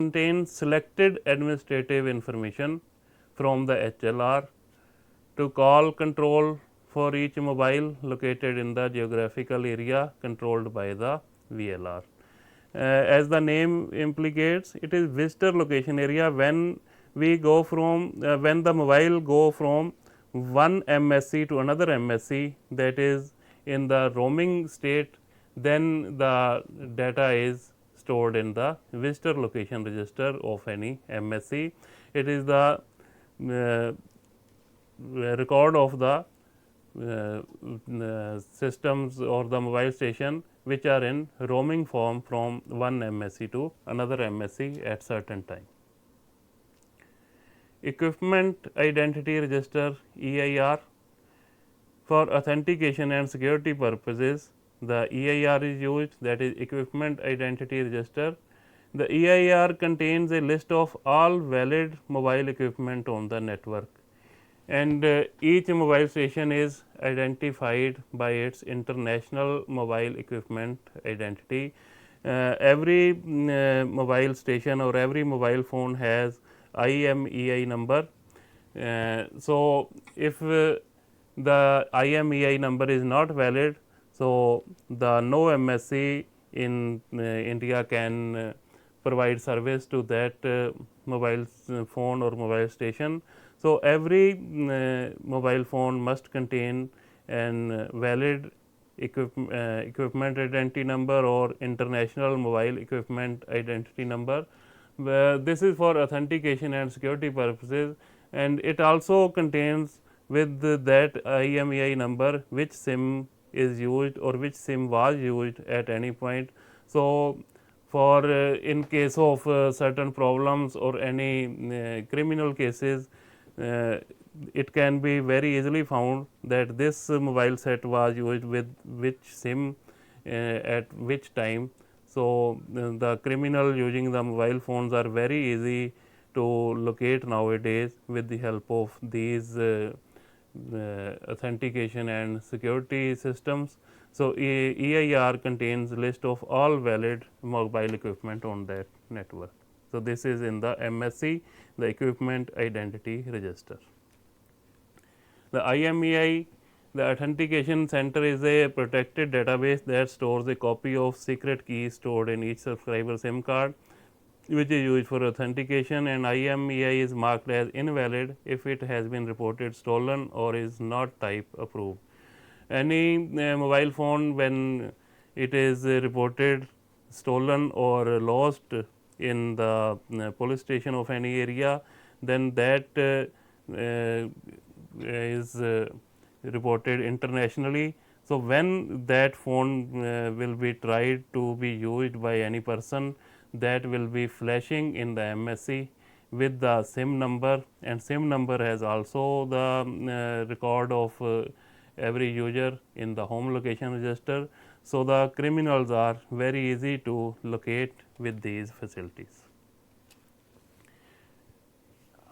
contains selected administrative information from the HLR to call control for each mobile located in the geographical area controlled by the VLR. As the name implicates, it is visitor location area. When we go from when the mobile go from one MSC to another MSC, that is in the roaming state, then the data is stored in the visitor location register of any MSC. It is the record of the systems or the mobile station which are in roaming form from one MSC to another MSC at certain time. Equipment Identity Register EIR. For authentication and security purposes, the EIR is used, that is Equipment Identity Register. The EIR contains a list of all valid mobile equipment on the network, and each mobile station is identified by its international mobile equipment identity. Every mobile station or every mobile phone has IMEI number. So, if the IMEI number is not valid, so the no MSC in India can provide service to that mobile phone or mobile station. So, every mobile phone must contain an valid equipment identity number or international mobile equipment identity number. This is for authentication and security purposes, and it also contains with that IMEI number which SIM is used or which SIM was used at any point. So, for in case of certain problems or any criminal cases, it can be very easily found that this mobile set was used with which SIM at which time. So, the criminal using the mobile phones are very easy to locate nowadays with the help of these authentication and security systems. So, EIR contains list of all valid mobile equipment on that network. So, this is in the MSC, the Equipment Identity Register. The IMEI, the Authentication Center, is a protected database that stores a copy of secret keys stored in each subscriber SIM card, which is used for authentication, and IMEI is marked as invalid if it has been reported stolen or is not type approved. Any mobile phone, when it is reported stolen or lost in the police station of any area, then that is reported internationally. So, when that phone will be tried to be used by any person, that will be flashing in the MSC with the SIM number, and SIM number has also the record of every user in the home location register. So, the criminals are very easy to locate with these facilities.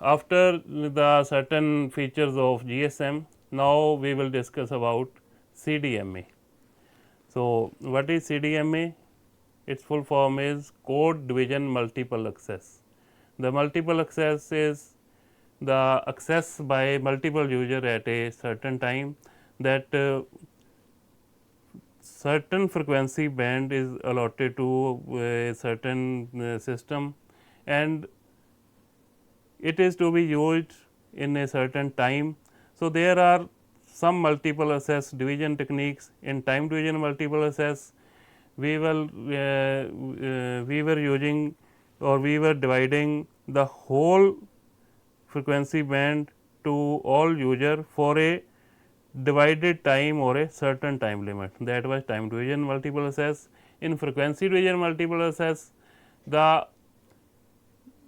After the certain features of GSM, now we will discuss about CDMA. So, what is CDMA? Its full form is Code Division Multiple Access. The multiple access is the access by multiple user at a certain time, that certain frequency band is allotted to a certain system, and it is to be used in a certain time. So, there are some multiple access division techniques. In time division multiple access, we were using or we were dividing the whole frequency band to all user for a divided time or a certain time limit. That was time division multiple access. In frequency division multiple access, the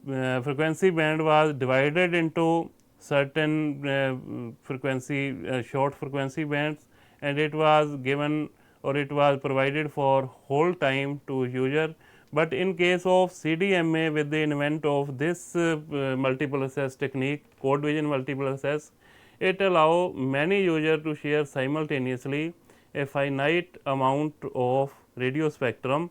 frequency band was divided into certain frequency short frequency bands, and it was given or it was provided for whole time to user. But in case of CDMA, with the invent of this multiple access technique, code division multiple access, it allow many users to share simultaneously a finite amount of radio spectrum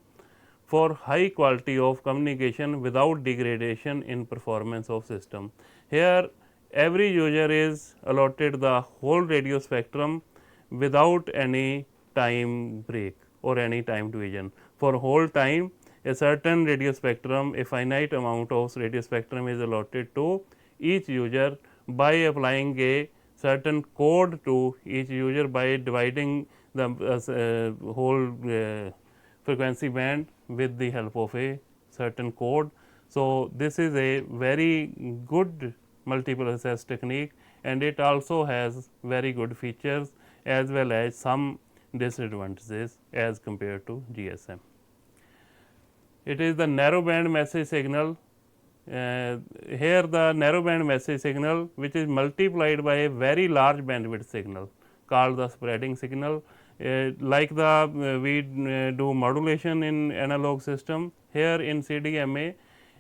for high quality of communication without degradation in performance of system. Here every user is allotted the whole radio spectrum without any time break or any time division. For whole time, a certain radio spectrum, a finite amount of radio spectrum is allotted to each user by applying a certain code to each user by dividing the whole frequency band with the help of a certain code. So, this is a very good multiple access technique, and it also has very good features as well as some disadvantages as compared to GSM. It is the narrowband message signal. Here the narrowband message signal, which is multiplied by a very large bandwidth signal called the spreading signal. Like the we do modulation in analog system, here in CDMA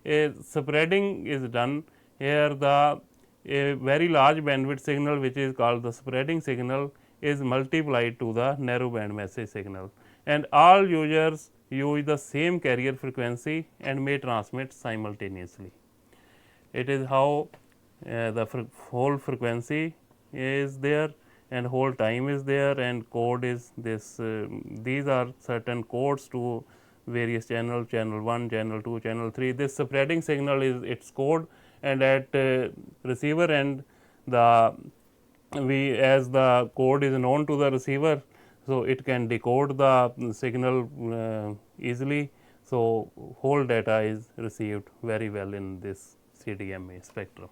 a spreading is done. Here the a very large bandwidth signal, which is called the spreading signal, is multiplied to the narrowband message signal, and all users use the same carrier frequency and may transmit simultaneously. It is how the whole frequency is there and whole time is there, and code is this. These are certain codes to various channel, channel 1, channel 2, channel 3. This spreading signal is its code, and at receiver end the we as the code is known to the receiver. So, it can decode the signal easily. So, whole data is received very well in this CDMA spectrum.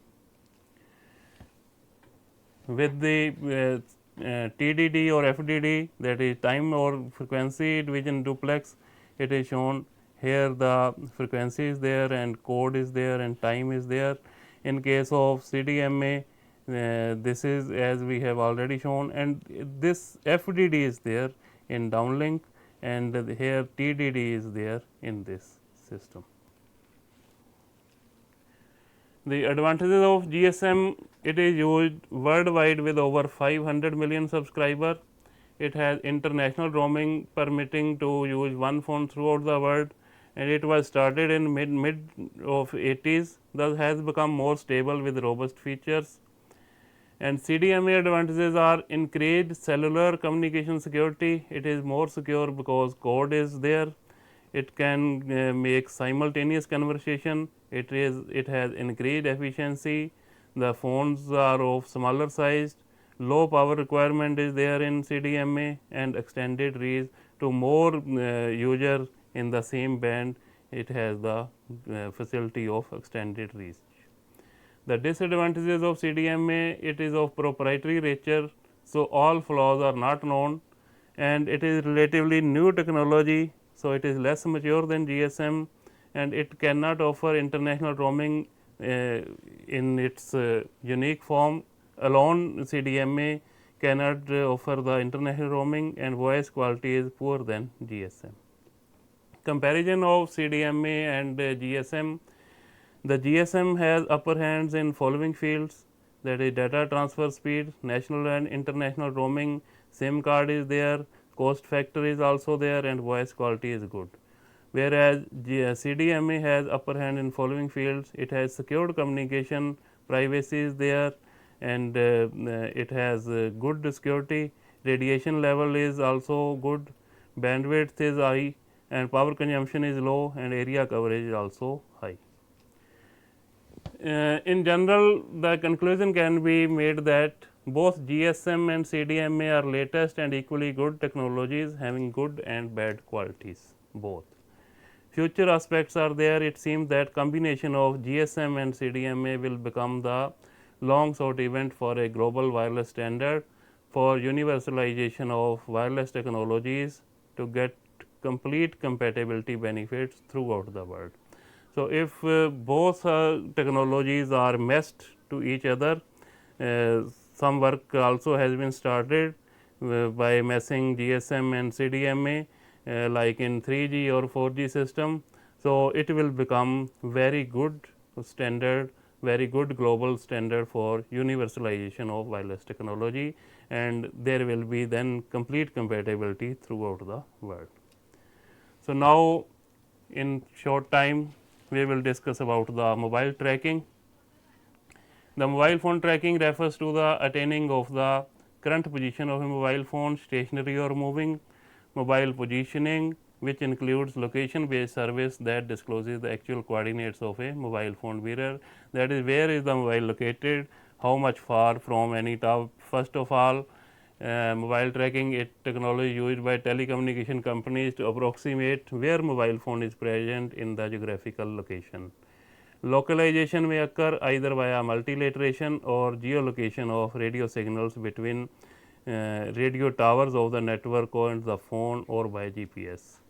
With the TDD or FDD, that is time or frequency division duplex, it is shown here the frequency is there and code is there and time is there. In case of CDMA, this is as we have already shown, and this FDD is there in downlink, and here TDD is there in this system. The advantages of GSM: it is used worldwide with over 500 million subscribers. It has international roaming permitting to use one phone throughout the world, and it was started in mid of 80s, thus has become more stable with robust features. And CDMA advantages are increased cellular communication security. It is more secure because code is there. It can make simultaneous conversation. It has increased efficiency. The phones are of smaller size. Low power requirement is there in CDMA, and extended reach to more users in the same band. It has the facility of extended reach. The disadvantages of CDMA: it is of proprietary nature, so all flaws are not known, and it is relatively new technology. So, it is less mature than GSM, and it cannot offer international roaming in its unique form. Alone CDMA cannot offer the international roaming, and voice quality is poor than GSM. Comparison of CDMA and GSM: the GSM has upper hands in following fields, that is data transfer speed, national and international roaming, SIM card is there, cost factor is also there, and voice quality is good. Whereas CDMA has upper hand in following fields: it has secured communication, privacy is there, and it has good security, radiation level is also good, bandwidth is high, and power consumption is low, and area coverage is also high. In general, the conclusion can be made that both GSM and CDMA are latest and equally good technologies, having good and bad qualities both. Future aspects are there. It seems that combination of GSM and CDMA will become the long sought event for a global wireless standard for universalization of wireless technologies to get complete compatibility benefits throughout the world. So, if both technologies are meshed to each other, some work also has been started by meshing GSM and CDMA like in 3G or 4G system. So, it will become very good standard, very good global standard for universalization of wireless technology, and there will be then complete compatibility throughout the world. So, now in short time we will discuss about the mobile tracking. The mobile phone tracking refers to the attaining of the current position of a mobile phone, stationary or moving. Mobile positioning, which includes location based service that discloses the actual coordinates of a mobile phone bearer, that is where is the mobile located, how much far from any top. First of all, mobile tracking is technology used by telecommunication companies to approximate where mobile phone is present in the geographical location. Localization may occur either via multilateration or geolocation of radio signals between radio towers of the network and the phone or by GPS.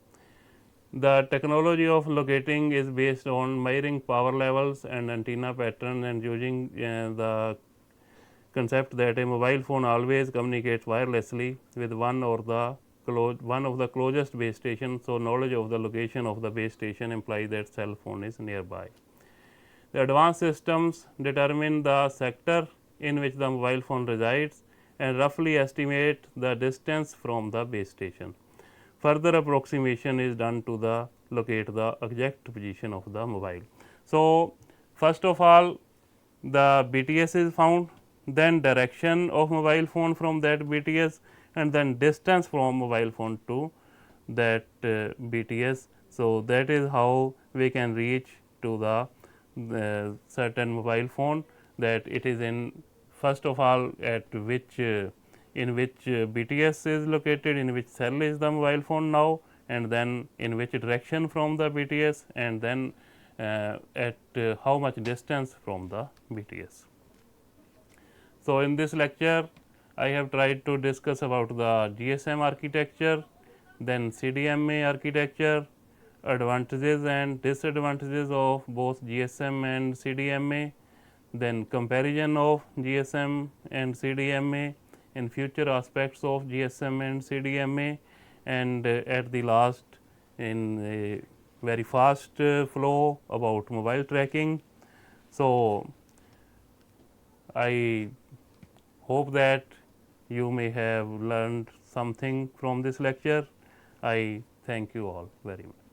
The technology of locating is based on measuring power levels and antenna pattern and using the concept that a mobile phone always communicates wirelessly with one of the closest base stations. So, knowledge of the location of the base station implies that cell phone is nearby. The advanced systems determine the sector in which the mobile phone resides and roughly estimate the distance from the base station. Further approximation is done to locate the exact position of the mobile. So, first of all the BTS is found, then direction of mobile phone from that BTS, and then distance from mobile phone to that BTS. So, that is how we can reach to the certain mobile phone, that it is in first of all at which in which BTS is located, in which cell is the mobile phone now, and then in which direction from the BTS, and then at how much distance from the BTS. So, in this lecture I have tried to discuss about the GSM architecture, then CDMA architecture, advantages and disadvantages of both GSM and CDMA, then comparison of GSM and CDMA, in future aspects of GSM and CDMA, and at the last in a very fast flow about mobile tracking. So, I hope that you may have learned something from this lecture. I thank you all very much.